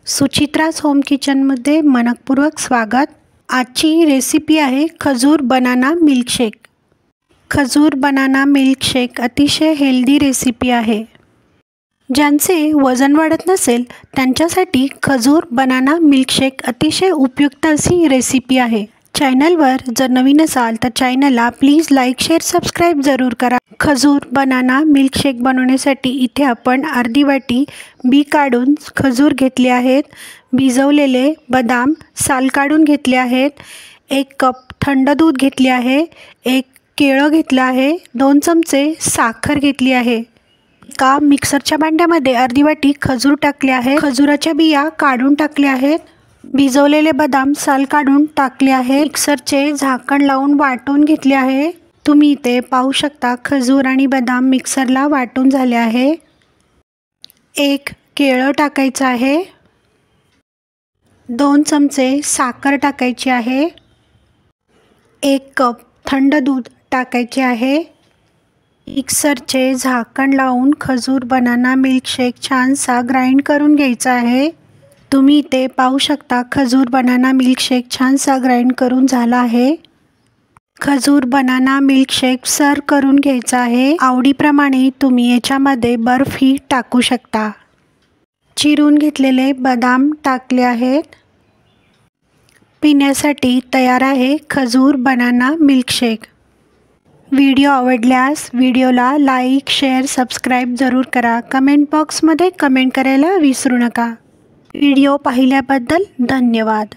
सुचित्राज home किचनमध्ये मनपूर्वक स्वागत। आजची रेसिपी आहे खजूर बनाना मिल्कशेक। खजूर बनाना मिल्कशेक अतिशय हेल्दी रेसिपी आहे। ज्यांचे वजन वाढत नसेल त्यांच्यासाठी खजूर बनाना मिल्कशेक अतिशय उपयुक्त अशी रेसिपी आहे। चॅनलवर जर नवीन असाल तर चॅनलला प्लीज लाईक शेअर सबस्क्राईब जरूर करा। खजूर बनाना मिल्कशेक बनवण्यासाठी इथे आपण अर्धी वाटी बी काढून खजूर घेतले आहेत। भिजवलेले बदाम साल काढून घेतले आहेत। 1 कप थंड दूध घेतले आहे। 1 केळं घेतलं आहे। 2 चमचे साखर घेतली आहे। एका मिक्सरच्या भांड्यामध्ये अर्धी वाटी खजूर टाकले आहे। खजुराच्या बिया काढून टाकल्या आहेत। भिजवलेले बदाम साल काढून टाकले आहे। मिक्सरचे झाकण लावून वाटून घेतले आहे। तुम्ही इथे पाहू शकता खजूर आणि बदाम मिक्सरला वाटून झाले आहे। 1 केळं टाकायचं आहे। 2 चमचे साखर टाकायची आहे। 1 कप थंड दूध टाकायचे आहे। मिक्सरचे झाकण लावून खजूर बनाना मिल्कशेक छानसा ग्राइंड करून घ्यायचा आहे। तुम्ही इथे पाहू शकता खजूर बनाना मिल्कशेक छानसा ग्राइंड करून झाला आहे। खजूर बनाना मिल्कशेक सर्व करून घ्यायचा आहे। आवडीप्रमाणे तुम्ही याच्यामध्ये बर्फी टाकू शकता। चिरून घेतलेले बदाम टाकले आहेत। पिण्यासाठी तयार आहे खजूर बनाना मिल्कशेक। व्हिडिओ आवडल्यास व्हिडिओला लाईक शेअर सबस्क्राईब जरूर करा। कमेंट बॉक्समध्ये कमेंट करायला विसरू नका। व्हिडिओ पाहिल्याबद्दल धन्यवाद।